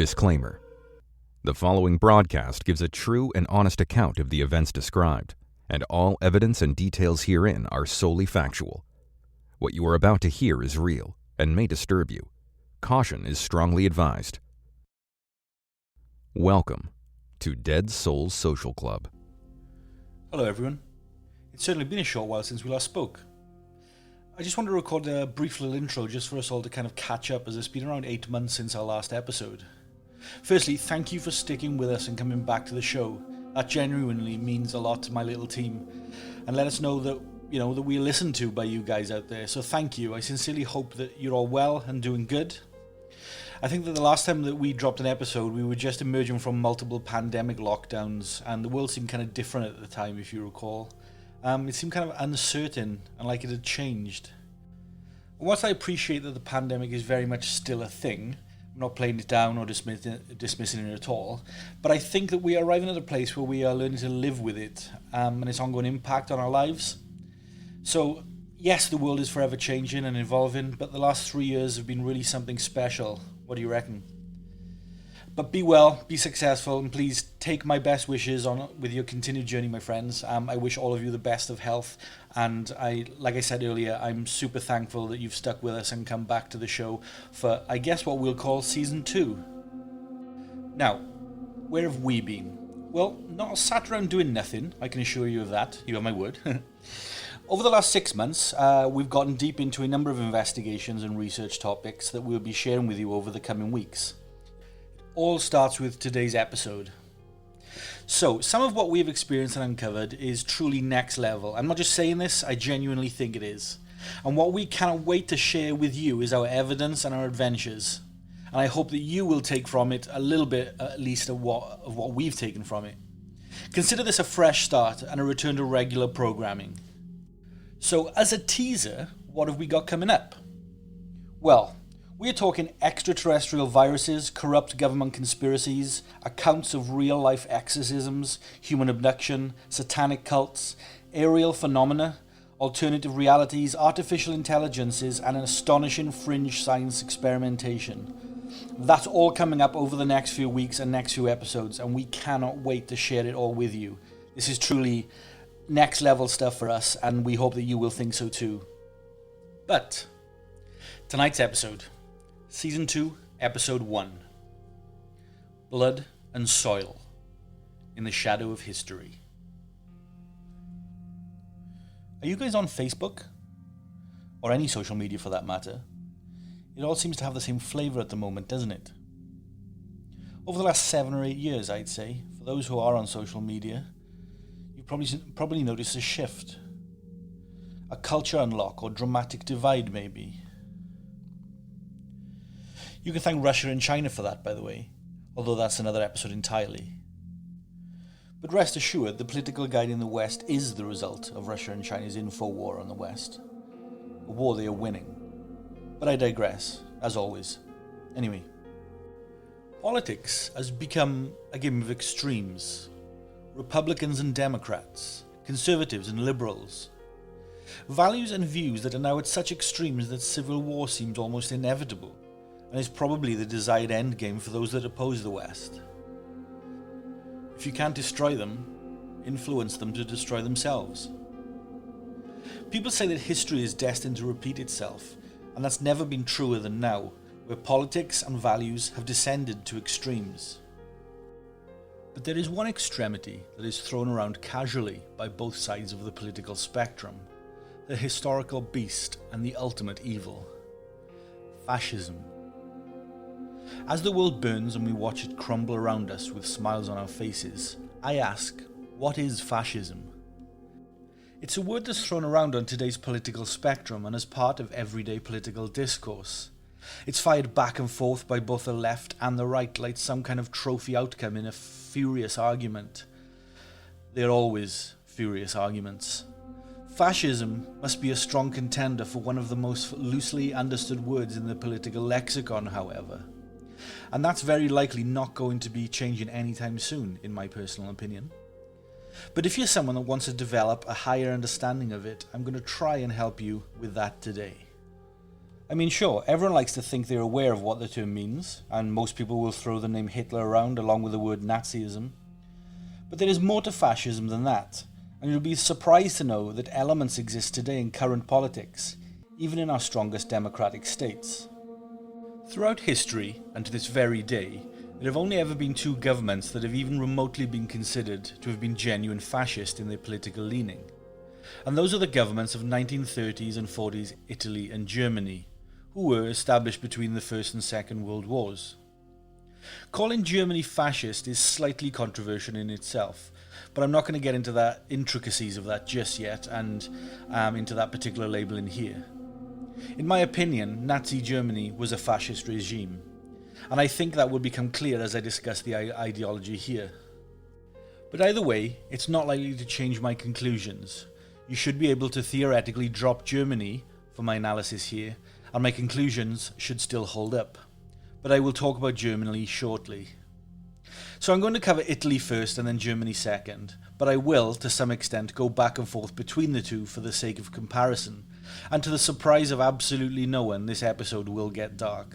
Disclaimer. The following broadcast gives a true and honest account of the events described, and all evidence and details herein are solely factual. What you are about to hear is real and may disturb you. Caution is strongly advised. Welcome to Dead Souls Social Club. Hello everyone. It's certainly been a short while since we last spoke. I just want to record a brief little intro just for us all to kind of catch up, as it's been around 8 months since our last episode. Firstly, thank you for sticking with us and coming back to the show. That genuinely means a lot to my little team, and let us know that that we're listened to by you guys out there. So thank you. I sincerely hope that you're all well and doing good. I think that the last time that we dropped an episode, we were just emerging from multiple pandemic lockdowns, and the world seemed kind of different at the time, if you recall. It seemed kind of uncertain and like it had changed. Whilst I appreciate that the pandemic is very much still a thing, I'm not playing it down or dismissing it at all, but I think that we are arriving at a place where we are learning to live with it and its ongoing impact on our lives. So, yes, the world is forever changing and evolving, but the last 3 years have been really something special. What do you reckon? But be well, be successful, and please take my best wishes on with your continued journey, my friends. I wish all of you the best of health, and like I said earlier, I'm super thankful that you've stuck with us and come back to the show for, I guess, what we'll call Season 2. Now, where have we been? Well, not sat around doing nothing, I can assure you of that. You have my word. Over the last 6 months, we've gotten deep into a number of investigations and research topics that we'll be sharing with you over the coming weeks. All starts with today's episode. So, some of what we've experienced and uncovered is truly next level. I'm not just saying this, I genuinely think it is. And what we cannot wait to share with you is our evidence and our adventures. And I hope that you will take from it a little bit, at least, of what we've taken from it. Consider this a fresh start and a return to regular programming. So, as a teaser, what have we got coming up? Well, we're talking extraterrestrial viruses, corrupt government conspiracies, accounts of real-life exorcisms, human abduction, satanic cults, aerial phenomena, alternative realities, artificial intelligences, and an astonishing fringe science experimentation. That's all coming up over the next few weeks and next few episodes, and we cannot wait to share it all with you. This is truly next level stuff for us, and we hope that you will think so too. But tonight's episode, Season 2, Episode 1. Blood and Soil in the Shadow of History. Are you guys on Facebook? Or any social media for that matter? It all seems to have the same flavour at the moment, doesn't it? Over the last 7 or 8 years, I'd say, for those who are on social media, you've probably noticed a shift. A culture unlock or dramatic divide, maybe. You can thank Russia and China for that, by the way, although that's another episode entirely. But rest assured, the political guide in the West is the result of Russia and China's info war on the West. A war they are winning. But I digress, as always. Anyway, politics has become a game of extremes. Republicans and Democrats, conservatives and liberals. Values and views that are now at such extremes that civil war seems almost inevitable, and is probably the desired endgame for those that oppose the West. If you can't destroy them, influence them to destroy themselves. People say that history is destined to repeat itself, and that's never been truer than now, where politics and values have descended to extremes. But there is one extremity that is thrown around casually by both sides of the political spectrum, the historical beast and the ultimate evil: fascism. As the world burns and we watch it crumble around us with smiles on our faces, I ask, what is fascism? It's a word that's thrown around on today's political spectrum and as part of everyday political discourse. It's fired back and forth by both the left and the right like some kind of trophy outcome in a furious argument. They're always furious arguments. Fascism must be a strong contender for one of the most loosely understood words in the political lexicon, however. And that's very likely not going to be changing anytime soon, in my personal opinion. But if you're someone that wants to develop a higher understanding of it, I'm going to try and help you with that today. I mean, sure, everyone likes to think they're aware of what the term means, and most people will throw the name Hitler around along with the word Nazism. But there is more to fascism than that, and you'll be surprised to know that elements exist today in current politics, even in our strongest democratic states. Throughout history, and to this very day, there have only ever been two governments that have even remotely been considered to have been genuine fascist in their political leaning. And those are the governments of 1930s and 40s Italy and Germany, who were established between the First and Second World Wars. Calling Germany fascist is slightly controversial in itself, but I'm not going to get into the intricacies of that just yet and into that particular labeling here. In my opinion, Nazi Germany was a fascist regime, and I think that will become clear as I discuss the ideology here. But either way, it's not likely to change my conclusions. You should be able to theoretically drop Germany for my analysis here, and my conclusions should still hold up. But I will talk about Germany shortly. So I'm going to cover Italy first and then Germany second, but I will, to some extent, go back and forth between the two for the sake of comparison, and to the surprise of absolutely no one, this episode will get dark.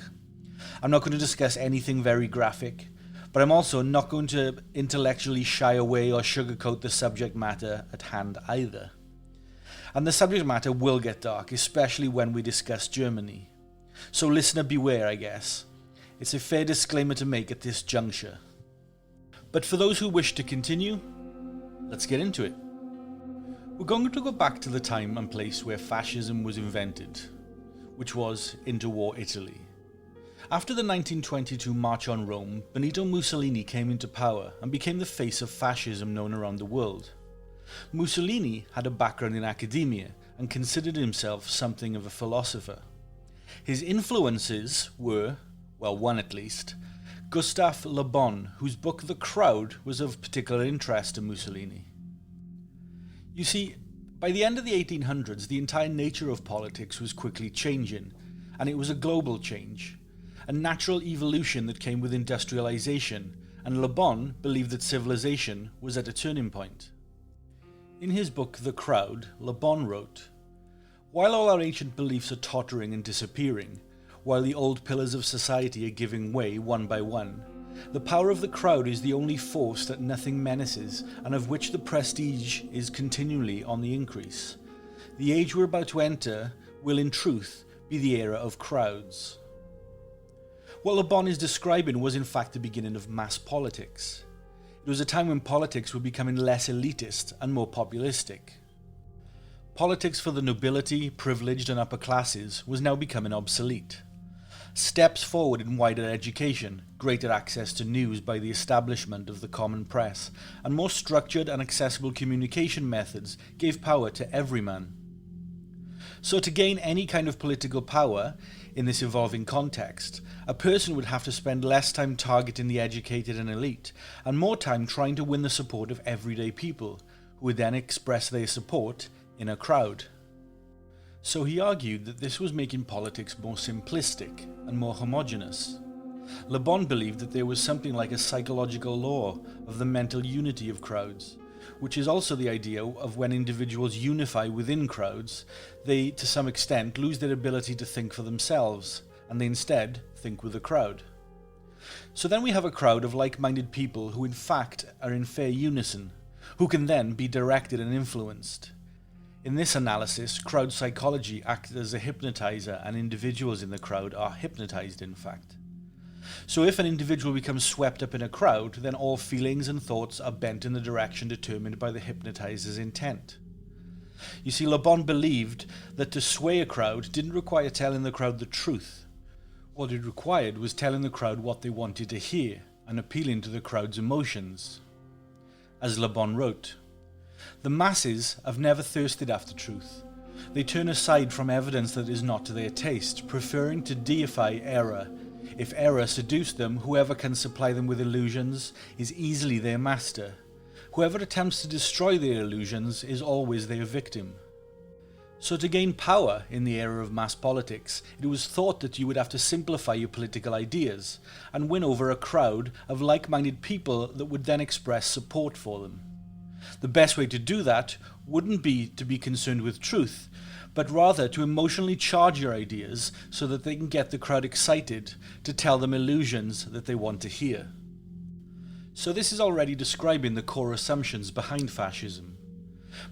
I'm not going to discuss anything very graphic, but I'm also not going to intellectually shy away or sugarcoat the subject matter at hand either. And the subject matter will get dark, especially when we discuss Germany. So listener beware, I guess. It's a fair disclaimer to make at this juncture. But for those who wish to continue, let's get into it. We're going to go back to the time and place where fascism was invented, which was interwar Italy. After the 1922 March on Rome, Benito Mussolini came into power and became the face of fascism known around the world. Mussolini had a background in academia and considered himself something of a philosopher. His influences were, well, one at least, Gustave Le Bon, whose book The Crowd was of particular interest to Mussolini. You see, by the end of the 1800s, the entire nature of politics was quickly changing, and it was a global change, a natural evolution that came with industrialization, and Le Bon believed that civilization was at a turning point. In his book The Crowd, Le Bon wrote, "While all our ancient beliefs are tottering and disappearing, while the old pillars of society are giving way one by one, the power of the crowd is the only force that nothing menaces and of which the prestige is continually on the increase. The age we're about to enter will in truth be the era of crowds." What Le Bon is describing was in fact the beginning of mass politics. It was a time when politics were becoming less elitist and more populistic. Politics for the nobility, privileged and upper classes was now becoming obsolete. Steps forward in wider education, greater access to news by the establishment of the common press, and more structured and accessible communication methods gave power to every man. So to gain any kind of political power in this evolving context, a person would have to spend less time targeting the educated and elite, and more time trying to win the support of everyday people, who would then express their support in a crowd. So he argued that this was making politics more simplistic and more homogeneous. Le Bon believed that there was something like a psychological law of the mental unity of crowds, which is also the idea of when individuals unify within crowds, they, to some extent, lose their ability to think for themselves, and they instead think with the crowd. So then we have a crowd of like-minded people who in fact are in fair unison, who can then be directed and influenced. In this analysis, crowd psychology acted as a hypnotizer, and individuals in the crowd are hypnotized in fact. So if an individual becomes swept up in a crowd, then all feelings and thoughts are bent in the direction determined by the hypnotizer's intent. You see, Le Bon believed that to sway a crowd didn't require telling the crowd the truth. What it required was telling the crowd what they wanted to hear and appealing to the crowd's emotions. As Le Bon wrote, "The masses have never thirsted after truth. They turn aside from evidence that is not to their taste, preferring to deify error. If error seduce them, whoever can supply them with illusions is easily their master. Whoever attempts to destroy their illusions is always their victim." So to gain power in the era of mass politics, it was thought that you would have to simplify your political ideas and win over a crowd of like-minded people that would then express support for them. The best way to do that wouldn't be to be concerned with truth, but rather to emotionally charge your ideas so that they can get the crowd excited to tell them illusions that they want to hear. So this is already describing the core assumptions behind fascism.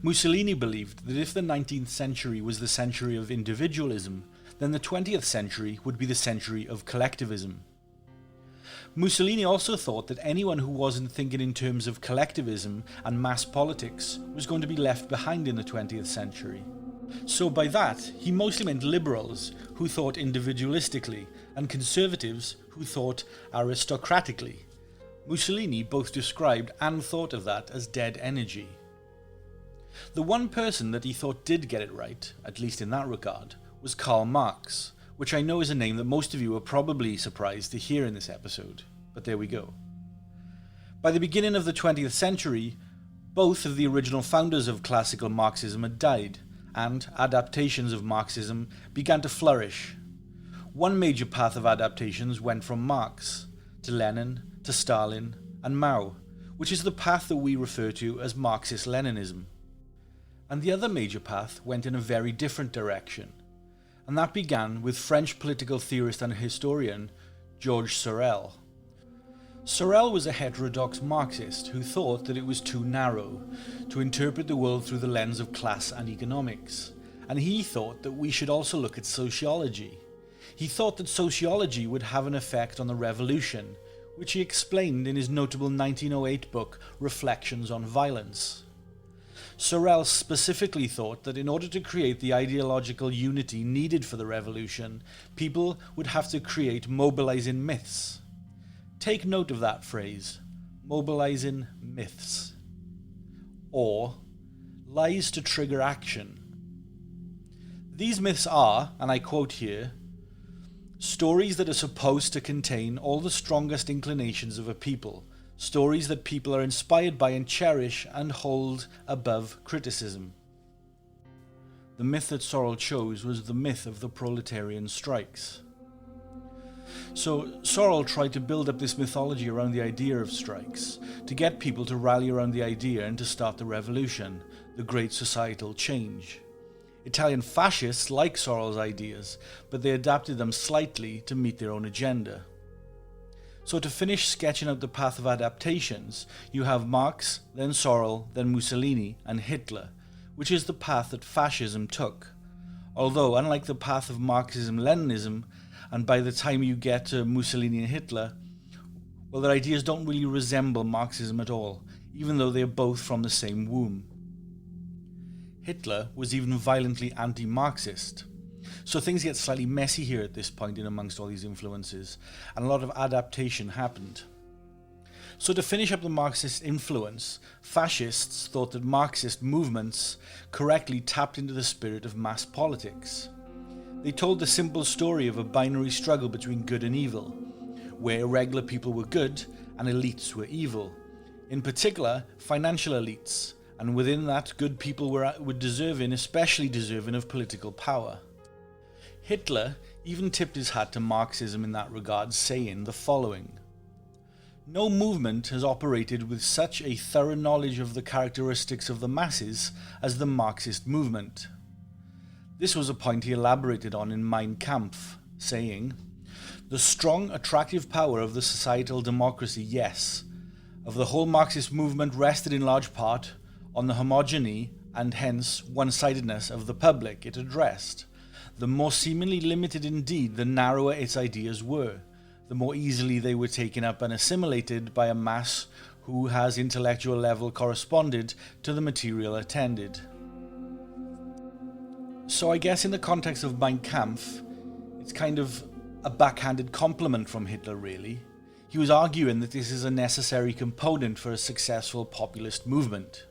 Mussolini believed that if the 19th century was the century of individualism, then the 20th century would be the century of collectivism. Mussolini also thought that anyone who wasn't thinking in terms of collectivism and mass politics was going to be left behind in the 20th century. So by that, he mostly meant liberals who thought individualistically and conservatives who thought aristocratically. Mussolini both described and thought of that as dead energy. The one person that he thought did get it right, at least in that regard, was Karl Marx, which I know is a name that most of you are probably surprised to hear in this episode, but there we go. By the beginning of the 20th century, both of the original founders of classical Marxism had died, and adaptations of Marxism began to flourish. One major path of adaptations went from Marx to Lenin to Stalin and Mao, which is the path that we refer to as Marxist-Leninism. And the other major path went in a very different direction, and that began with French political theorist and historian Georges Sorel. Sorel was a heterodox Marxist who thought that it was too narrow to interpret the world through the lens of class and economics, and he thought that we should also look at sociology. He thought that sociology would have an effect on the revolution, which he explained in his notable 1908 book Reflections on Violence. Sorel specifically thought that in order to create the ideological unity needed for the revolution, people would have to create mobilizing myths. Take note of that phrase, mobilizing myths, or lies to trigger action. These myths are, and I quote here, stories that are supposed to contain all the strongest inclinations of a people, stories that people are inspired by and cherish and hold above criticism. The myth that Sorel chose was the myth of the proletarian strikes. So Sorel tried to build up this mythology around the idea of strikes, to get people to rally around the idea and to start the revolution, the great societal change. Italian fascists liked Sorel's ideas, but they adapted them slightly to meet their own agenda. So to finish sketching out the path of adaptations, you have Marx, then Sorel, then Mussolini, and Hitler, which is the path that fascism took. Although, unlike the path of Marxism-Leninism, and by the time you get to Mussolini and Hitler, well, their ideas don't really resemble Marxism at all, even though they are both from the same womb. Hitler was even violently anti-Marxist. So things get slightly messy here at this point in amongst all these influences, and a lot of adaptation happened. So to finish up the Marxist influence, fascists thought that Marxist movements correctly tapped into the spirit of mass politics. They told the simple story of a binary struggle between good and evil, where regular people were good and elites were evil. In particular, financial elites, and within that, good people were deserving, especially deserving of political power. Hitler even tipped his hat to Marxism in that regard, saying the following: "No movement has operated with such a thorough knowledge of the characteristics of the masses as the Marxist movement." This was a point he elaborated on in Mein Kampf, saying, "The strong, attractive power of the societal democracy, yes, of the whole Marxist movement rested in large part on the homogeny and hence one-sidedness of the public it addressed. The more seemingly limited indeed the narrower its ideas were, the more easily they were taken up and assimilated by a mass who has intellectual level corresponded to the material attended." So I guess in the context of Mein Kampf, it's kind of a backhanded compliment from Hitler, really. He was arguing that this is a necessary component for a successful populist movement.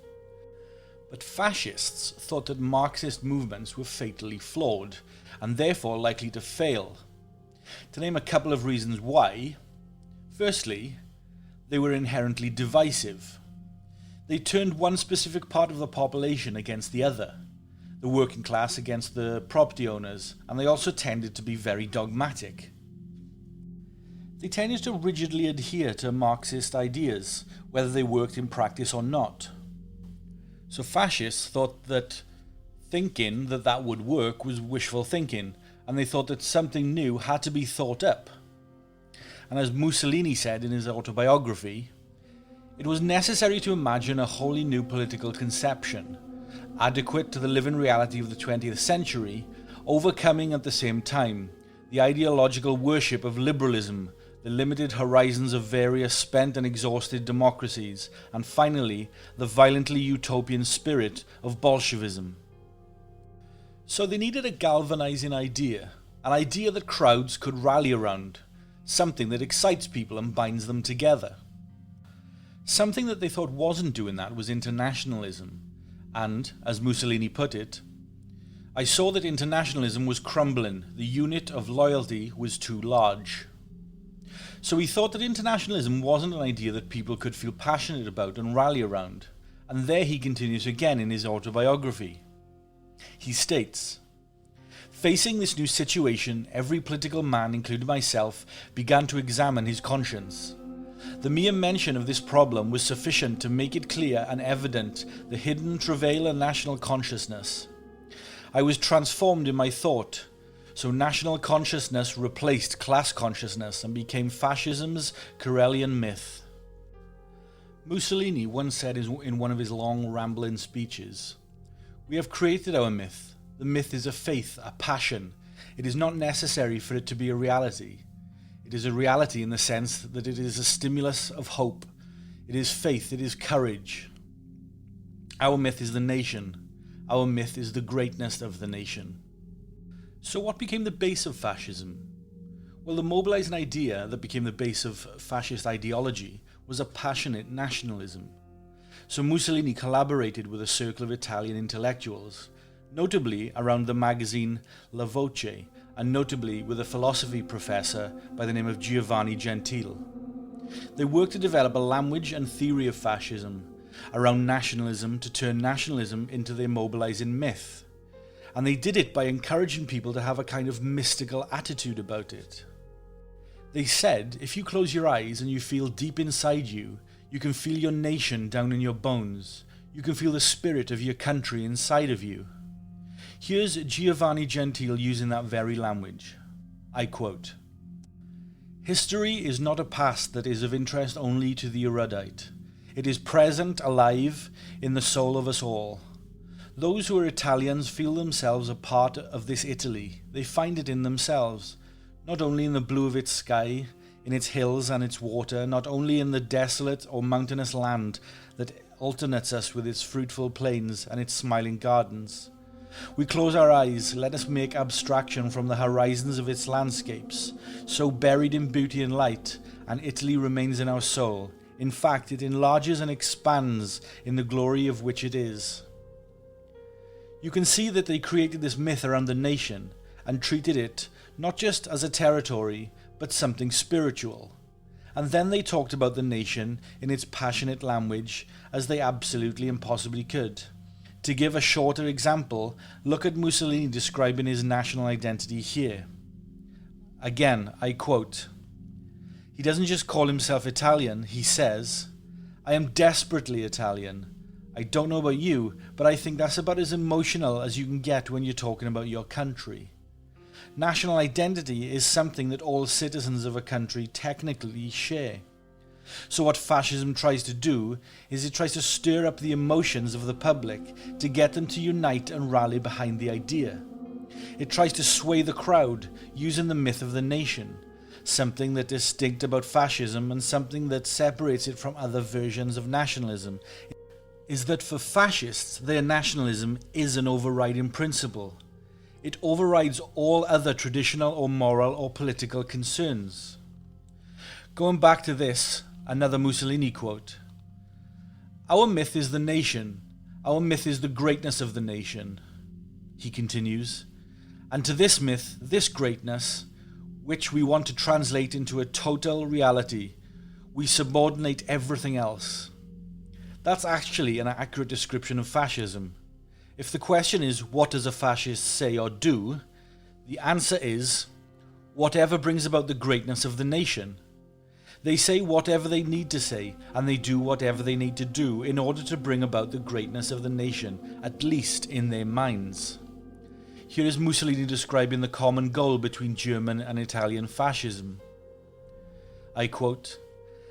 But fascists thought that Marxist movements were fatally flawed, and therefore likely to fail. To name a couple of reasons why: firstly, they were inherently divisive. They turned one specific part of the population against the other, the working class against the property owners, and they also tended to be very dogmatic. They tended to rigidly adhere to Marxist ideas, whether they worked in practice or not. So fascists thought that thinking that that would work was wishful thinking, and they thought that something new had to be thought up. And as Mussolini said in his autobiography, it was necessary to imagine a wholly new political conception, adequate to the living reality of the 20th century, overcoming at the same time the ideological worship of liberalism, the limited horizons of various spent and exhausted democracies, and finally, the violently utopian spirit of Bolshevism. So they needed a galvanizing idea, an idea that crowds could rally around, something that excites people and binds them together. Something that they thought wasn't doing that was internationalism, and, as Mussolini put it, I saw that internationalism was crumbling, the unit of loyalty was too large. So he thought that internationalism wasn't an idea that people could feel passionate about and rally around, and there he continues again in his autobiography. He states, "Facing this new situation, every political man, including myself, began to examine his conscience. The mere mention of this problem was sufficient to make it clear and evident the hidden travail of national consciousness. I was transformed in my thought, so national consciousness replaced class consciousness and became fascism's Karelian myth." Mussolini once said in one of his long rambling speeches, "We have created our myth. The myth is a faith, a passion. It is not necessary for it to be a reality. It is a reality in the sense that it is a stimulus of hope. It is faith, it is courage. Our myth is the nation. Our myth is the greatness of the nation." So what became the base of fascism? Well, the mobilizing idea that became the base of fascist ideology was a passionate nationalism. So Mussolini collaborated with a circle of Italian intellectuals, notably around the magazine La Voce, and notably with a philosophy professor by the name of Giovanni Gentile. They worked to develop a language and theory of fascism around nationalism to turn nationalism into their mobilizing myth. And they did it by encouraging people to have a kind of mystical attitude about it. They said, if you close your eyes and you feel deep inside you, you can feel your nation down in your bones. You can feel the spirit of your country inside of you. Here's Giovanni Gentile using that very language. I quote, "History is not a past that is of interest only to the erudite. It is present, alive, in the soul of us all. Those who are Italians feel themselves a part of this Italy. They find it in themselves, not only in the blue of its sky, in its hills and its water, not only in the desolate or mountainous land that alternates us with its fruitful plains and its smiling gardens. We close our eyes, let us make abstraction from the horizons of its landscapes, so buried in beauty and light, and Italy remains in our soul. In fact, it enlarges and expands in the glory of which it is." You can see that they created this myth around the nation and treated it not just as a territory, but something spiritual. And then they talked about the nation in its passionate language as they absolutely impossibly could. To give a shorter example, look at Mussolini describing his national identity here. Again, I quote, he doesn't just call himself Italian, he says, "I am desperately Italian. I don't know about you, but I think that's about as emotional as you can get when you're talking about your country. National identity is something that all citizens of a country technically share. So what fascism tries to do is it tries to stir up the emotions of the public to get them to unite and rally behind the idea. It tries to sway the crowd using the myth of the nation, something that is distinct about fascism and something that separates it from other versions of nationalism is that for fascists, their nationalism is an overriding principle. It overrides all other traditional or moral or political concerns. Going back to this, another Mussolini quote. "Our myth is the nation. Our myth is the greatness of the nation." He continues, "And to this myth, this greatness, which we want to translate into a total reality, we subordinate everything else." That's actually an accurate description of fascism. If the question is, what does a fascist say or do? The answer is, whatever brings about the greatness of the nation. They say whatever they need to say, and they do whatever they need to do in order to bring about the greatness of the nation, at least in their minds. Here is Mussolini describing the common goal between German and Italian fascism. I quote,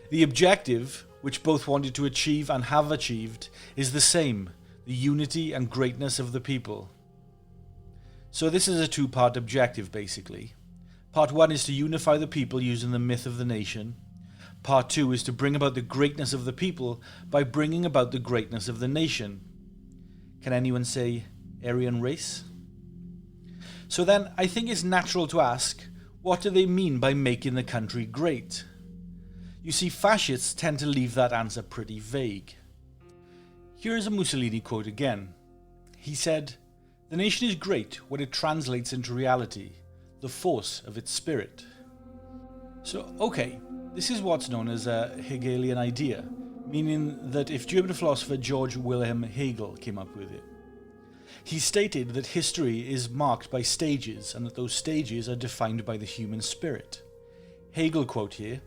"The objective, which both wanted to achieve and have achieved, is the same, the unity and greatness of the people." So this is a two-part objective, basically. Part 1 is to unify the people using the myth of the nation. Part 2 is to bring about the greatness of the people by bringing about the greatness of the nation. Can anyone say Aryan race? So then, I think it's natural to ask, what do they mean by making the country great? You see, fascists tend to leave that answer pretty vague. Here is a Mussolini quote again. He said, "The nation is great when it translates into reality, the force of its spirit." So, okay, this is what's known as a Hegelian idea, meaning that if German philosopher George Wilhelm Hegel came up with it. He stated that history is marked by stages and that those stages are defined by the human spirit. Hegel quote here,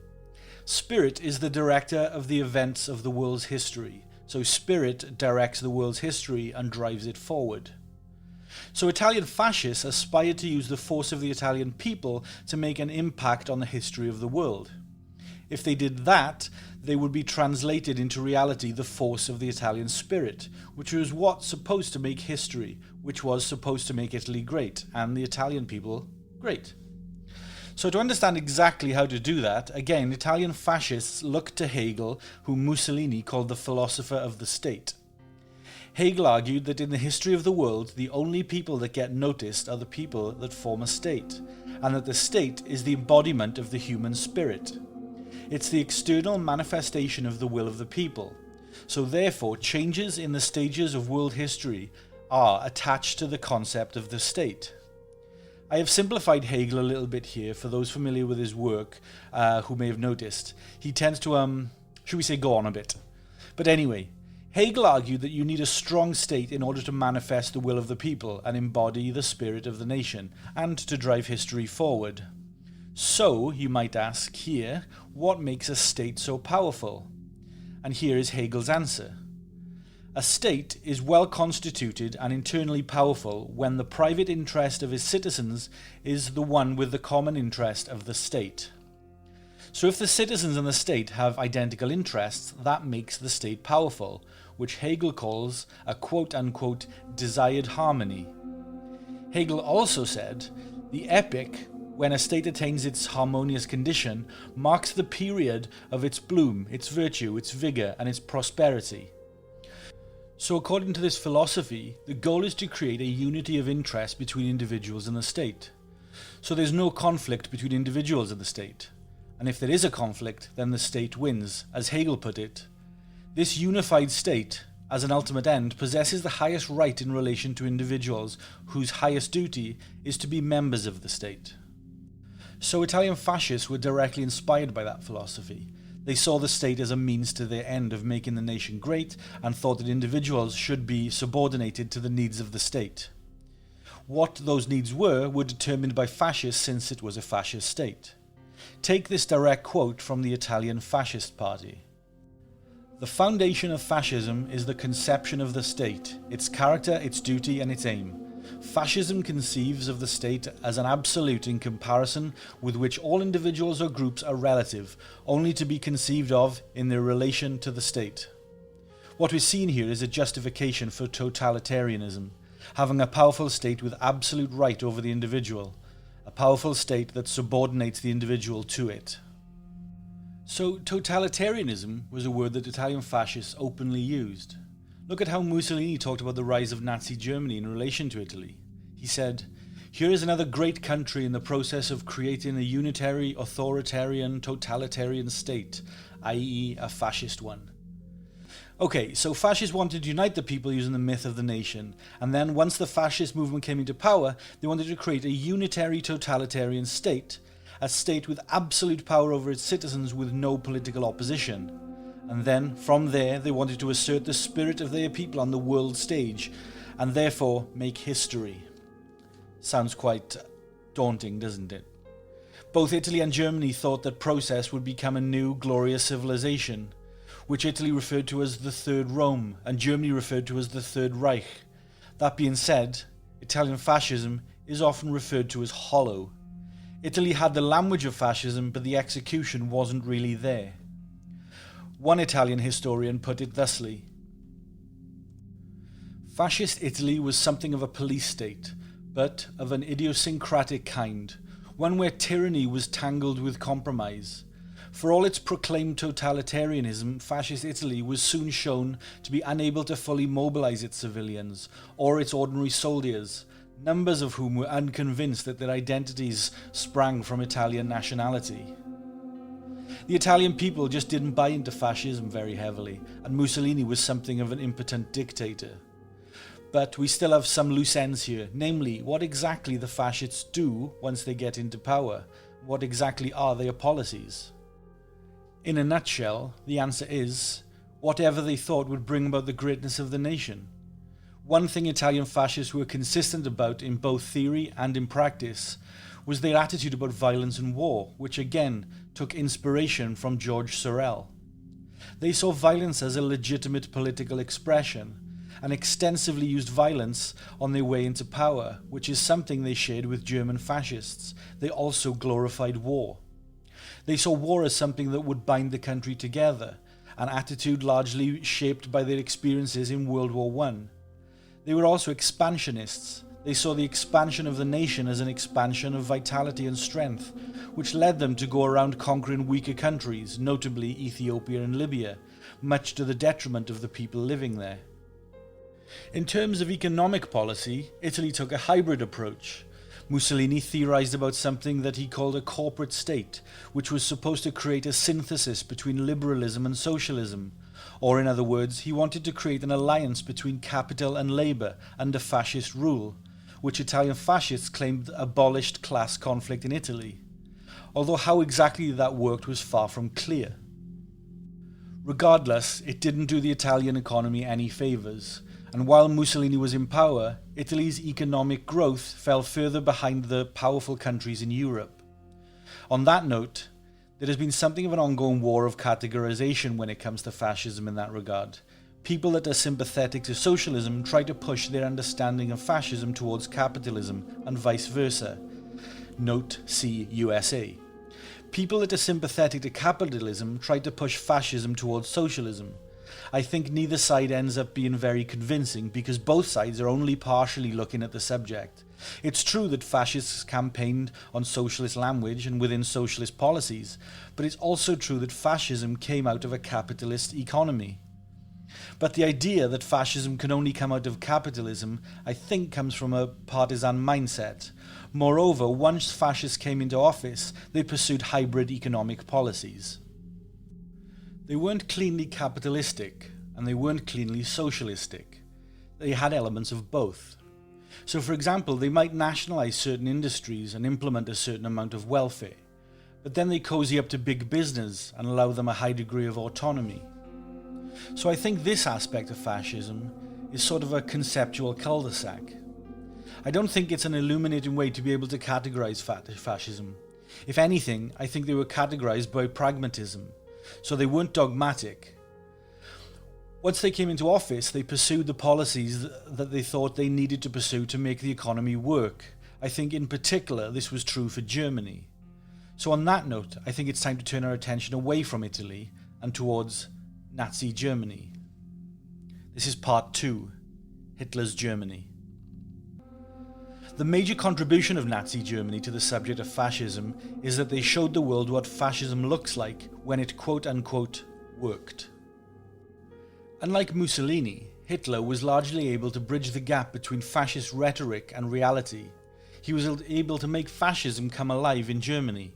"Spirit is the director of the events of the world's history, so spirit directs the world's history and drives it forward." So Italian fascists aspired to use the force of the Italian people to make an impact on the history of the world. If they did that, they would be translated into reality the force of the Italian spirit, which was what's supposed to make history, which was supposed to make Italy great, and the Italian people great. So to understand exactly how to do that, again, Italian fascists looked to Hegel, whom Mussolini called the philosopher of the state. Hegel argued that in the history of the world, the only people that get noticed are the people that form a state, and that the state is the embodiment of the human spirit. It's the external manifestation of the will of the people. So therefore, changes in the stages of world history are attached to the concept of the state. I have simplified Hegel a little bit here for those familiar with his work who may have noticed. He tends to, should we say, go on a bit. But anyway, Hegel argued that you need a strong state in order to manifest the will of the people and embody the spirit of the nation, and to drive history forward. So, you might ask here, what makes a state so powerful? And here is Hegel's answer. A state is well constituted and internally powerful when the private interest of its citizens is the one with the common interest of the state. So if the citizens and the state have identical interests, that makes the state powerful, which Hegel calls a quote-unquote desired harmony. Hegel also said, the epoch, when a state attains its harmonious condition, marks the period of its bloom, its virtue, its vigour, and its prosperity. So according to this philosophy, the goal is to create a unity of interest between individuals and the state. So there's no conflict between individuals and the state. And if there is a conflict, then the state wins, as Hegel put it. This unified state, as an ultimate end, possesses the highest right in relation to individuals, whose highest duty is to be members of the state. So Italian fascists were directly inspired by that philosophy. They saw the state as a means to their end of making the nation great, and thought that individuals should be subordinated to the needs of the state. What those needs were determined by fascists, since it was a fascist state. Take this direct quote from the Italian Fascist Party. "The foundation of fascism is the conception of the state, its character, its duty, and its aim. Fascism conceives of the state as an absolute in comparison with which all individuals or groups are relative, only to be conceived of in their relation to the state." What we're seeing here is a justification for totalitarianism, having a powerful state with absolute right over the individual, a powerful state that subordinates the individual to it. So totalitarianism was a word that Italian fascists openly used. Look at how Mussolini talked about the rise of Nazi Germany in relation to Italy. He said, "Here is another great country in the process of creating a unitary, authoritarian, totalitarian state, i.e. a fascist one." Okay, so fascists wanted to unite the people using the myth of the nation, and then once the fascist movement came into power, they wanted to create a unitary, totalitarian state, a state with absolute power over its citizens with no political opposition. And then, from there, they wanted to assert the spirit of their people on the world stage, and therefore make history. Sounds quite daunting, doesn't it? Both Italy and Germany thought that process would become a new, glorious civilization, which Italy referred to as the Third Rome and Germany referred to as the Third Reich. That being said, Italian fascism is often referred to as hollow. Italy had the language of fascism, but the execution wasn't really there. One Italian historian put it thusly: "Fascist Italy was something of a police state, but of an idiosyncratic kind, one where tyranny was tangled with compromise. For all its proclaimed totalitarianism, fascist Italy was soon shown to be unable to fully mobilize its civilians or its ordinary soldiers, numbers of whom were unconvinced that their identities sprang from Italian nationality. The Italian people just didn't buy into fascism very heavily, and Mussolini was something of an impotent dictator. But we still have some loose ends here, namely, what exactly the fascists do once they get into power. What exactly are their policies? In a nutshell, the answer is, whatever they thought would bring about the greatness of the nation. One thing Italian fascists were consistent about in both theory and in practice was their attitude about violence and war, which again took inspiration from George Sorel. They saw violence as a legitimate political expression, and extensively used violence on their way into power, which is something they shared with German fascists. They also glorified war. They saw war as something that would bind the country together, an attitude largely shaped by their experiences in World War I. They were also expansionists. They saw the expansion of the nation as an expansion of vitality and strength, which led them to go around conquering weaker countries, notably Ethiopia and Libya, much to the detriment of the people living there. In terms of economic policy, Italy took a hybrid approach. Mussolini theorized about something that he called a corporate state, which was supposed to create a synthesis between liberalism and socialism. Or in other words, he wanted to create an alliance between capital and labour under fascist rule, which Italian fascists claimed abolished class conflict in Italy. Although how exactly that worked was far from clear. Regardless, it didn't do the Italian economy any favours. And while Mussolini was in power, Italy's economic growth fell further behind the powerful countries in Europe. On that note, there has been something of an ongoing war of categorization when it comes to fascism in that regard. People that are sympathetic to socialism try to push their understanding of fascism towards capitalism and vice versa. Note C. USA. People that are sympathetic to capitalism try to push fascism towards socialism. I think neither side ends up being very convincing because both sides are only partially looking at the subject. It's true that fascists campaigned on socialist language and within socialist policies, but it's also true that fascism came out of a capitalist economy. But the idea that fascism can only come out of capitalism, I think, comes from a partisan mindset. Moreover, once fascists came into office, they pursued hybrid economic policies. They weren't cleanly capitalistic, and they weren't cleanly socialistic. They had elements of both. So for example, they might nationalize certain industries and implement a certain amount of welfare, but then they cozy up to big business and allow them a high degree of autonomy. So I think this aspect of fascism is sort of a conceptual cul-de-sac. I don't think it's an illuminating way to be able to categorize fascism. If anything, I think they were categorized by pragmatism. So they weren't dogmatic. Once they came into office, they pursued the policies that they thought they needed to pursue to make the economy work. I think in particular this was true for Germany. So on that note, I think it's time to turn our attention away from Italy and towards Nazi Germany. This is part 2, Hitler's Germany. The major contribution of Nazi Germany to the subject of fascism is that they showed the world what fascism looks like when it quote-unquote worked. Unlike Mussolini, Hitler was largely able to bridge the gap between fascist rhetoric and reality. He was able to make fascism come alive in Germany.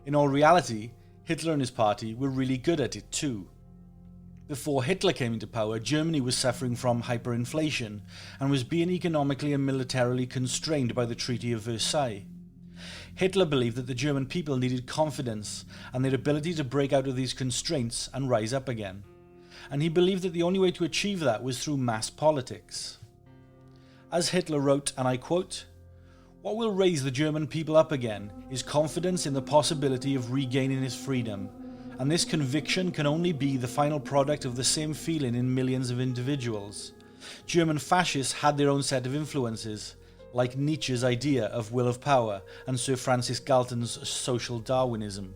In all reality, Hitler and his party were really good at it too. Before Hitler came into power, Germany was suffering from hyperinflation and was being economically and militarily constrained by the Treaty of Versailles. Hitler believed that the German people needed confidence and their ability to break out of these constraints and rise up again. And he believed that the only way to achieve that was through mass politics. As Hitler wrote, and I quote, What will raise the German people up again is confidence in the possibility of regaining his freedom, and this conviction can only be the final product of the same feeling in millions of individuals. German fascists had their own set of influences, like Nietzsche's idea of will of power and Sir Francis Galton's social Darwinism.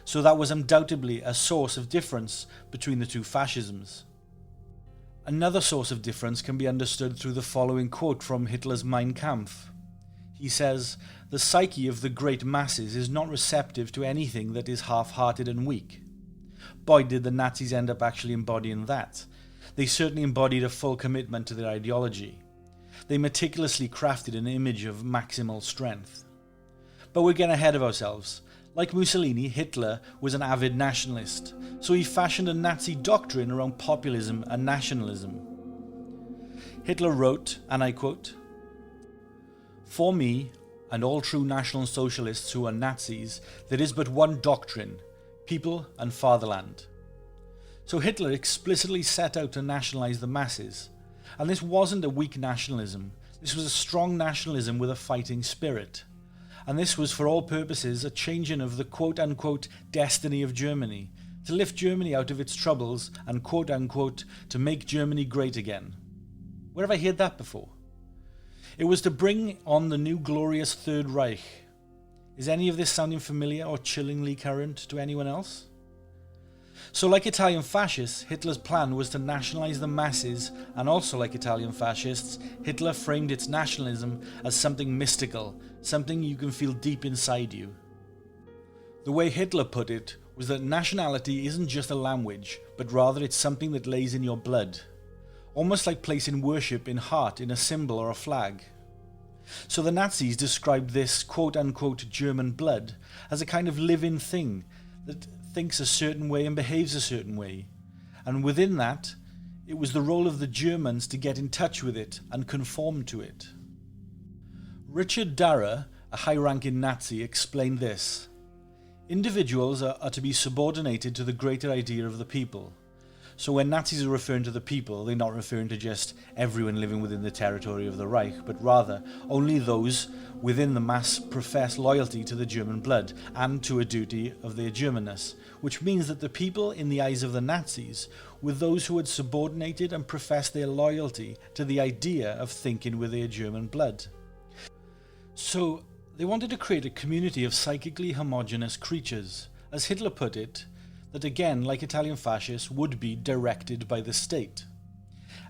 So that was undoubtedly a source of difference between the two fascisms. Another source of difference can be understood through the following quote from Hitler's Mein Kampf. He says, "The psyche of the great masses is not receptive to anything that is half-hearted and weak." Boy, did the Nazis end up actually embodying that. They certainly embodied a full commitment to their ideology. They meticulously crafted an image of maximal strength. But we're getting ahead of ourselves. Like Mussolini, Hitler was an avid nationalist, so he fashioned a Nazi doctrine around populism and nationalism. Hitler wrote, and I quote, "For me, and all true National Socialists who are Nazis, there is but one doctrine, people and fatherland." So Hitler explicitly set out to nationalize the masses, and this wasn't a weak nationalism, this was a strong nationalism with a fighting spirit. And this was for all purposes a changing of the quote-unquote destiny of Germany, to lift Germany out of its troubles and quote-unquote to make Germany great again. Where have I heard that before? It was to bring on the new glorious Third Reich. Is any of this sounding familiar or chillingly current to anyone else? So like Italian fascists, Hitler's plan was to nationalize the masses, and also like Italian fascists, Hitler framed its nationalism as something mystical, something you can feel deep inside you. The way Hitler put it was that nationality isn't just a language, but rather it's something that lays in your blood. Almost like placing worship in heart in a symbol or a flag. So the Nazis described this quote-unquote German blood as a kind of living thing that thinks a certain way and behaves a certain way. And within that, it was the role of the Germans to get in touch with it and conform to it. Richard Darrah, a high-ranking Nazi, explained this. Individuals are to be subordinated to the greater idea of the people. So when Nazis are referring to the people, they're not referring to just everyone living within the territory of the Reich, but rather only those within the mass profess loyalty to the German blood and to a duty of their Germanness, which means that the people in the eyes of the Nazis were those who had subordinated and professed their loyalty to the idea of thinking with their German blood. So they wanted to create a community of psychically homogeneous creatures, as Hitler put it, that again, like Italian fascists, would be directed by the state.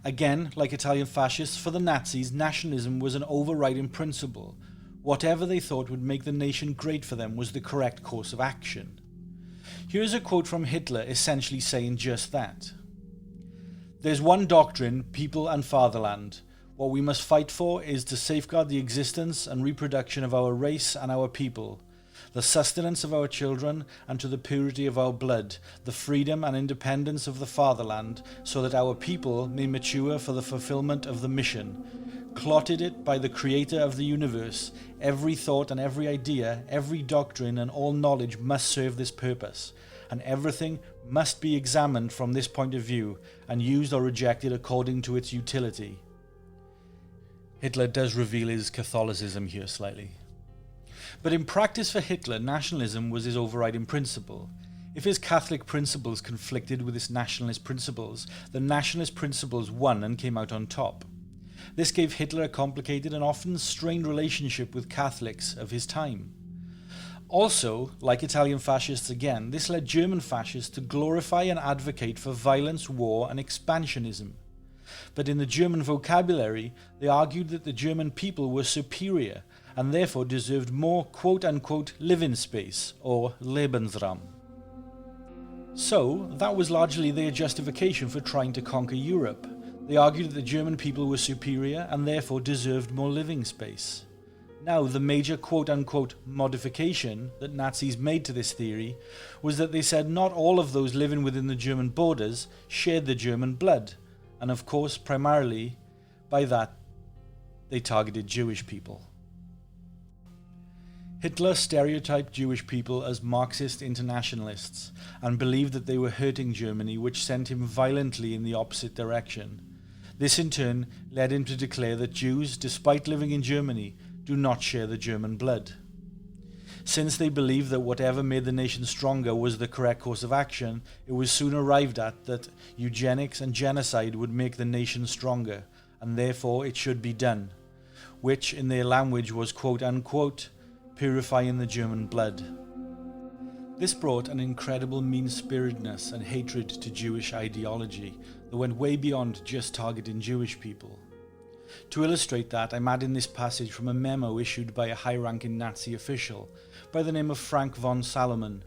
Again, like Italian fascists, for the Nazis, nationalism was an overriding principle. Whatever they thought would make the nation great for them was the correct course of action. Here is a quote from Hitler essentially saying just that. "There's one doctrine, people and fatherland. What we must fight for is to safeguard the existence and reproduction of our race and our people, the sustenance of our children, and to the purity of our blood, the freedom and independence of the fatherland, so that our people may mature for the fulfillment of the mission. Clotted it by the creator of the universe, every thought and every idea, every doctrine and all knowledge must serve this purpose, and everything must be examined from this point of view, and used or rejected according to its utility." Hitler does reveal his Catholicism here slightly. But in practice for Hitler, nationalism was his overriding principle. If his Catholic principles conflicted with his nationalist principles, the nationalist principles won and came out on top. This gave Hitler a complicated and often strained relationship with Catholics of his time. Also, like Italian fascists again, this led German fascists to glorify and advocate for violence, war, and expansionism. But in the German vocabulary, they argued that the German people were superior and therefore deserved more quote-unquote living space, or Lebensraum. So, that was largely their justification for trying to conquer Europe. They argued that the German people were superior and therefore deserved more living space. Now, the major quote-unquote modification that Nazis made to this theory was that they said not all of those living within the German borders shared the German blood, and of course, primarily, by that, they targeted Jewish people. Hitler stereotyped Jewish people as Marxist internationalists and believed that they were hurting Germany, which sent him violently in the opposite direction. This in turn led him to declare that Jews, despite living in Germany, do not share the German blood. Since they believed that whatever made the nation stronger was the correct course of action, it was soon arrived at that eugenics and genocide would make the nation stronger, and therefore it should be done, which in their language was quote-unquote purifying the German blood. This brought an incredible mean-spiritedness and hatred to Jewish ideology that went way beyond just targeting Jewish people. To illustrate that, I'm adding this passage from a memo issued by a high-ranking Nazi official by the name of Frank von Salomon.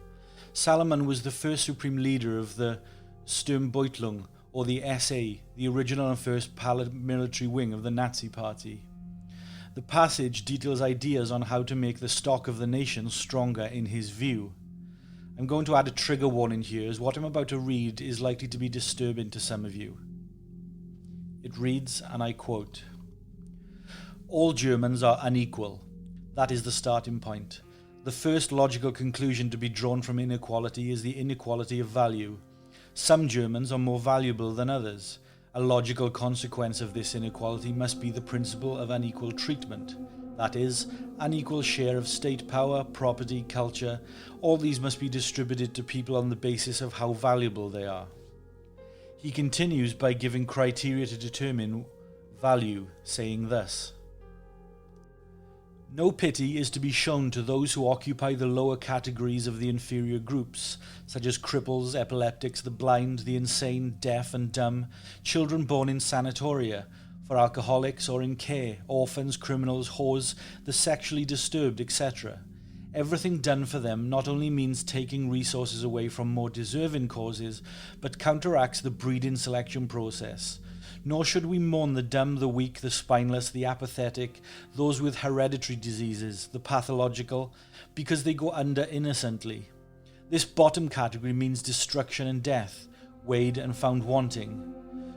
Salomon was the first supreme leader of the Sturmbeutelung, or the SA, the original and first paramilitary wing of the Nazi Party. The passage details ideas on how to make the stock of the nation stronger in his view. I'm going to add a trigger warning here, as what I'm about to read is likely to be disturbing to some of you. It reads, and I quote, "All Germans are unequal. That is the starting point. The first logical conclusion to be drawn from inequality is the inequality of value. Some Germans are more valuable than others. A logical consequence of this inequality must be the principle of unequal treatment. That is, unequal share of state power, property, culture. All these must be distributed to people on the basis of how valuable they are." He continues by giving criteria to determine value, saying thus, "No pity is to be shown to those who occupy the lower categories of the inferior groups, such as cripples, epileptics, the blind, the insane, deaf and dumb, children born in sanatoria, for alcoholics or in care, orphans, criminals, whores, the sexually disturbed, etc. Everything done for them not only means taking resources away from more deserving causes, but counteracts the breeding selection process. Nor should we mourn the dumb, the weak, the spineless, the apathetic, those with hereditary diseases, the pathological, because they go under innocently. This bottom category means destruction and death, weighed and found wanting.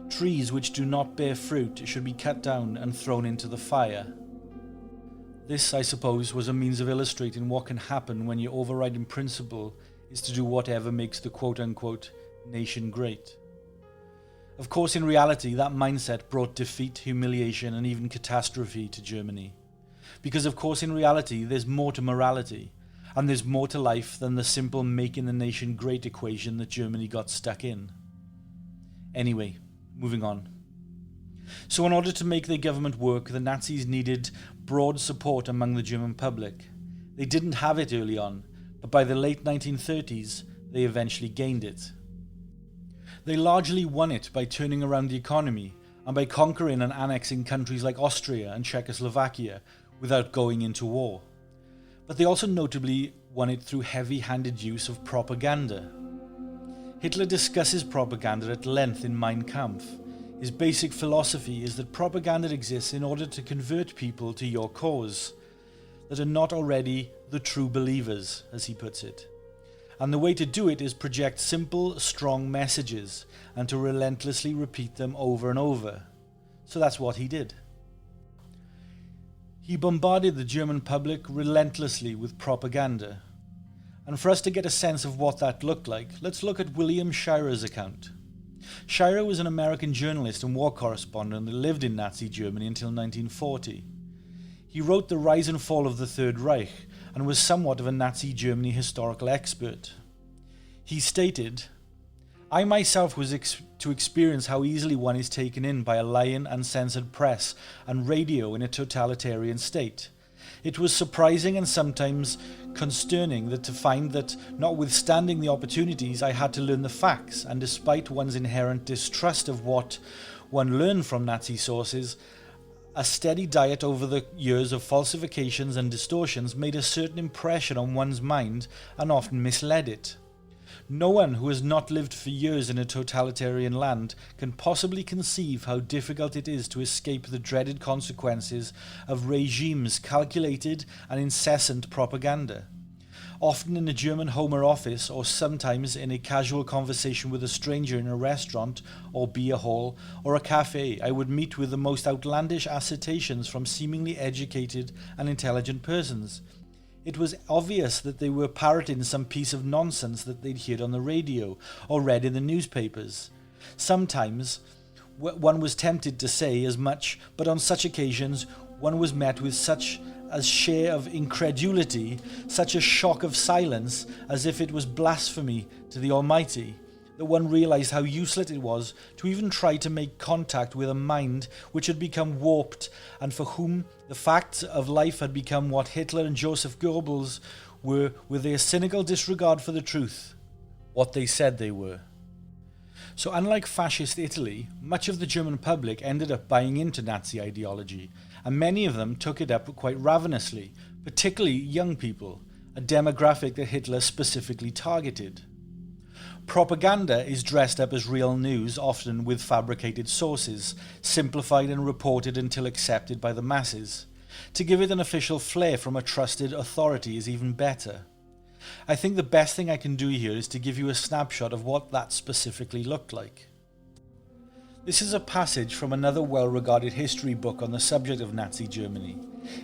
Trees which do not bear fruit should be cut down and thrown into the fire." This, I suppose, was a means of illustrating what can happen when your overriding principle is to do whatever makes the quote-unquote nation great. Of course, in reality, that mindset brought defeat, humiliation, and even catastrophe to Germany. Because, of course, in reality, there's more to morality, and there's more to life than the simple making the nation great equation that Germany got stuck in. Anyway, moving on. So in order to make their government work, the Nazis needed broad support among the German public. They didn't have it early on, but by the late 1930s, they eventually gained it. They largely won it by turning around the economy and by conquering and annexing countries like Austria and Czechoslovakia without going into war. But they also notably won it through heavy-handed use of propaganda. Hitler discusses propaganda at length in Mein Kampf. His basic philosophy is that propaganda exists in order to convert people to your cause, that are not already the true believers, as he puts it. And the way to do it is project simple, strong messages and to relentlessly repeat them over and over. So that's what he did. He bombarded the German public relentlessly with propaganda. And for us to get a sense of what that looked like, let's look at William Shirer's account. Shirer was an American journalist and war correspondent that lived in Nazi Germany until 1940. He wrote The Rise and Fall of the Third Reich and was somewhat of a Nazi Germany historical expert. He stated, "I myself was to experience how easily one is taken in by a lying, uncensored press and radio in a totalitarian state. It was surprising and sometimes consterning to find that, notwithstanding the opportunities, I had to learn the facts, and despite one's inherent distrust of what one learned from Nazi sources, a steady diet over the years of falsifications and distortions made a certain impression on one's mind and often misled it. No one who has not lived for years in a totalitarian land can possibly conceive how difficult it is to escape the dreaded consequences of regimes' calculated and incessant propaganda. Often in a German home or office, or sometimes in a casual conversation with a stranger in a restaurant or beer hall or a cafe, I would meet with the most outlandish assertions from seemingly educated and intelligent persons. It was obvious that they were parroting some piece of nonsense that they'd heard on the radio or read in the newspapers. Sometimes one was tempted to say as much, but on such occasions one was met with such as share of incredulity, such a shock of silence as if it was blasphemy to the Almighty, that one realized how useless it was to even try to make contact with a mind which had become warped and for whom the facts of life had become what Hitler and Joseph Goebbels were with their cynical disregard for the truth, what they said they were. So unlike fascist Italy, much of the German public ended up buying into Nazi ideology, and many of them took it up quite ravenously, particularly young people, a demographic that Hitler specifically targeted. Propaganda is dressed up as real news, often with fabricated sources, simplified and reported until accepted by the masses. To give it an official flair from a trusted authority is even better. I think the best thing I can do here is to give you a snapshot of what that specifically looked like. This is a passage from another well-regarded history book on the subject of Nazi Germany.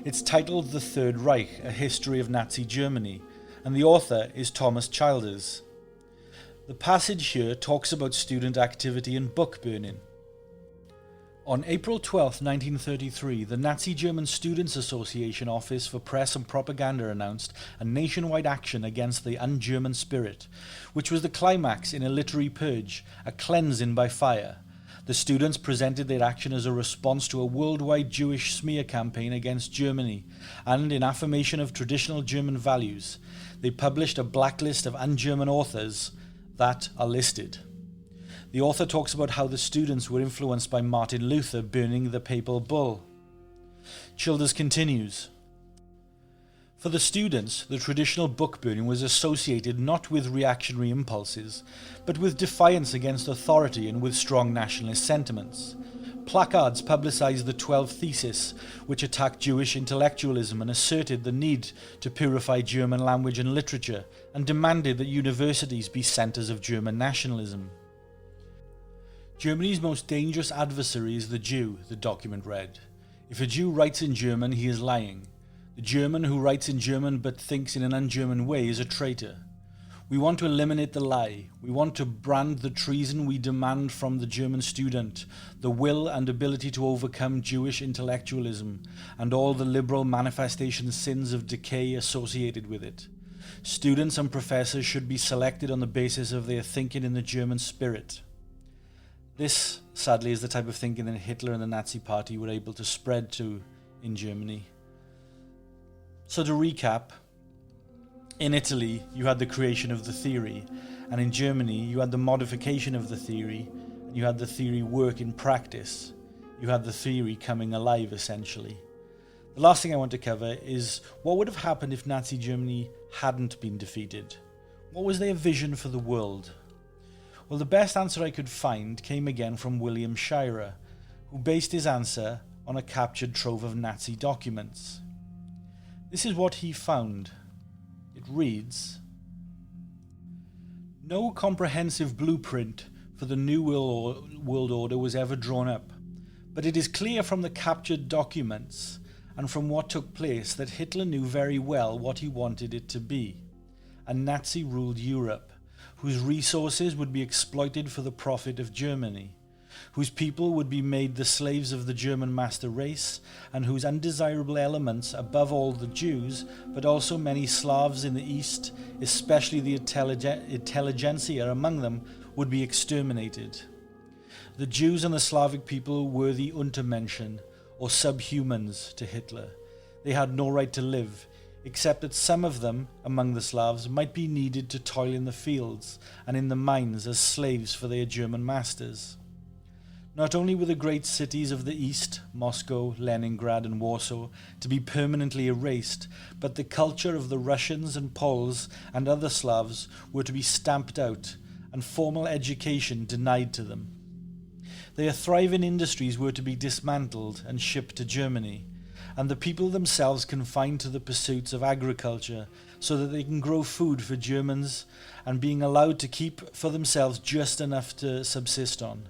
It's titled The Third Reich, A History of Nazi Germany, and the author is Thomas Childers. The passage here talks about student activity and book burning. On April 12, 1933, the Nazi German Students' Association Office for Press and Propaganda announced a nationwide action against the un-German spirit, which was the climax in a literary purge, a cleansing by fire. The students presented their action as a response to a worldwide Jewish smear campaign against Germany, and in affirmation of traditional German values. They published a blacklist of un-German authors that are listed. The author talks about how the students were influenced by Martin Luther burning the papal bull. Childers continues, for the students, the traditional book burning was associated not with reactionary impulses, but with defiance against authority and with strong nationalist sentiments. Placards publicized the 12 Theses, which attacked Jewish intellectualism and asserted the need to purify German language and literature, and demanded that universities be centers of German nationalism. Germany's most dangerous adversary is the Jew, the document read. If a Jew writes in German, he is lying. The German who writes in German but thinks in an un-German way is a traitor. We want to eliminate the lie. We want to brand the treason we demand from the German student, the will and ability to overcome Jewish intellectualism, and all the liberal manifestation sins of decay associated with it. Students and professors should be selected on the basis of their thinking in the German spirit. This, sadly, is the type of thinking that Hitler and the Nazi Party were able to spread to in Germany. So to recap, in Italy you had the creation of the theory, and in Germany you had the modification of the theory, and you had the theory work in practice. You had the theory coming alive, essentially. The last thing I want to cover is what would have happened if Nazi Germany hadn't been defeated. What was their vision for the world? Well, the best answer I could find came again from William Shirer, who based his answer on a captured trove of Nazi documents. This is what he found. It reads, no comprehensive blueprint for the New World Order was ever drawn up, but it is clear from the captured documents and from what took place that Hitler knew very well what he wanted it to be, a Nazi-ruled Europe, whose resources would be exploited for the profit of Germany, whose people would be made the slaves of the German master race, and whose undesirable elements, above all the Jews, but also many Slavs in the East, especially the intelligentsia among them, would be exterminated. The Jews and the Slavic people were the Untermenschen, or subhumans to Hitler. They had no right to live, except that some of them, among the Slavs, might be needed to toil in the fields and in the mines as slaves for their German masters. Not only were the great cities of the East, Moscow, Leningrad and Warsaw, to be permanently erased, but the culture of the Russians and Poles and other Slavs were to be stamped out and formal education denied to them. Their thriving industries were to be dismantled and shipped to Germany, and the people themselves confined to the pursuits of agriculture so that they can grow food for Germans and being allowed to keep for themselves just enough to subsist on.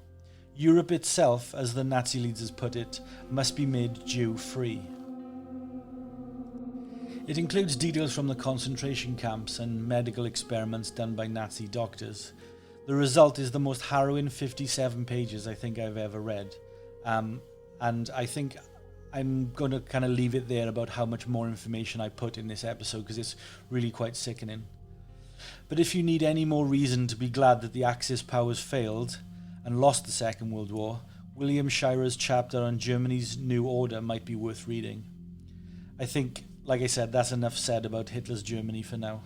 Europe itself, as the Nazi leaders put it, must be made Jew-free. It includes details from the concentration camps and medical experiments done by Nazi doctors. The result is the most harrowing 57 pages I think I've ever read. And I think I'm going to kind of leave it there about how much more information I put in this episode, because it's really quite sickening. But if you need any more reason to be glad that the Axis powers failed and lost the Second World War, William Shirer's chapter on Germany's New Order might be worth reading. I think, like I said, that's enough said about Hitler's Germany for now.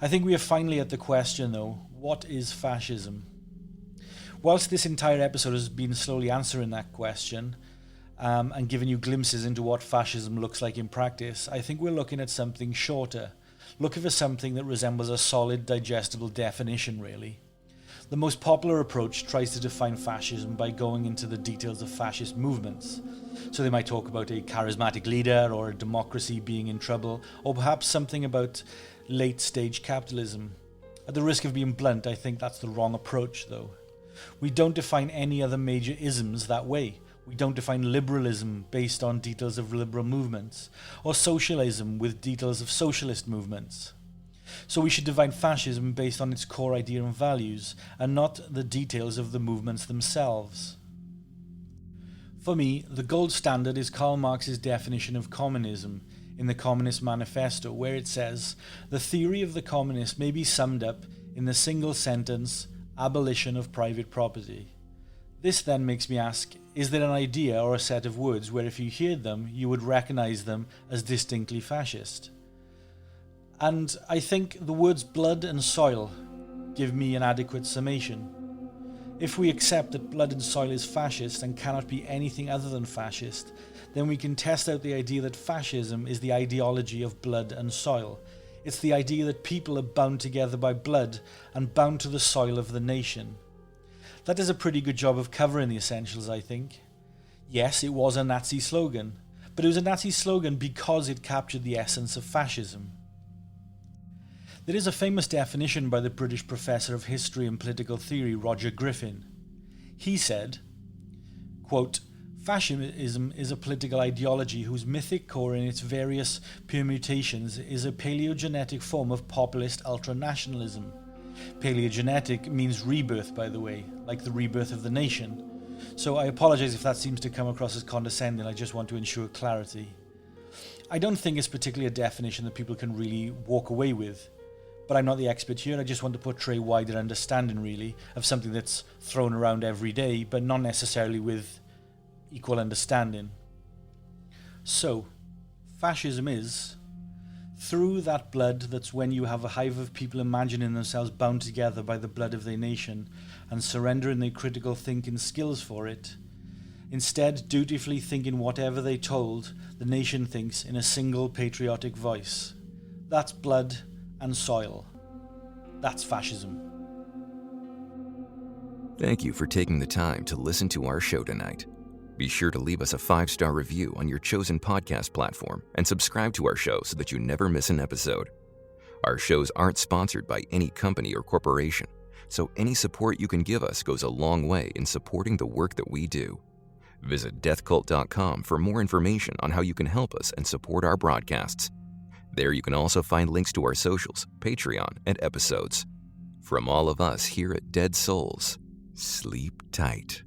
I think we are finally at the question, though, what is fascism? Whilst this entire episode has been slowly answering that question, and giving you glimpses into what fascism looks like in practice, I think we're looking at something shorter, looking for something that resembles a solid, digestible definition, really. The most popular approach tries to define fascism by going into the details of fascist movements. So they might talk about a charismatic leader or a democracy being in trouble, or perhaps something about late-stage capitalism. At the risk of being blunt, I think that's the wrong approach, though. We don't define any other major isms that way. We don't define liberalism based on details of liberal movements, or socialism with details of socialist movements. So we should define fascism based on its core idea and values, and not the details of the movements themselves. For me, the gold standard is Karl Marx's definition of communism in the Communist Manifesto, where it says, "The theory of the communist may be summed up in the single sentence, abolition of private property." This then makes me ask, is there an idea or a set of words where if you heard them, you would recognize them as distinctly fascist? And I think the words blood and soil give me an adequate summation. If we accept that blood and soil is fascist and cannot be anything other than fascist, then we can test out the idea that fascism is the ideology of blood and soil. It's the idea that people are bound together by blood and bound to the soil of the nation. That does a pretty good job of covering the essentials, I think. Yes, it was a Nazi slogan, but it was a Nazi slogan because it captured the essence of fascism. There is a famous definition by the British professor of history and political theory, Roger Griffin. He said, quote, "Fascism is a political ideology whose mythic core in its various permutations is a paleogenetic form of populist ultranationalism." Paleogenetic means rebirth, by the way, like the rebirth of the nation. So I apologize if that seems to come across as condescending. I just want to ensure clarity. I don't think it's particularly a definition that people can really walk away with. But I'm not the expert here. I just want to portray wider understanding, really, of something that's thrown around every day, but not necessarily with equal understanding. So, fascism is, through that blood that's when you have a hive of people imagining themselves bound together by the blood of their nation and surrendering their critical thinking skills for it, instead dutifully thinking whatever they told, the nation thinks in a single patriotic voice. That's blood and soil. That's fascism. Thank you for taking the time to listen to our show tonight. Be sure to leave us a 5-star review on your chosen podcast platform and subscribe to our show so that you never miss an episode. Our shows aren't sponsored by any company or corporation, so any support you can give us goes a long way in supporting the work that we do. Visit deathcult.com for more information on how you can help us and support our broadcasts. There you can also find links to our socials, Patreon, and episodes. From all of us here at Dead Souls, sleep tight.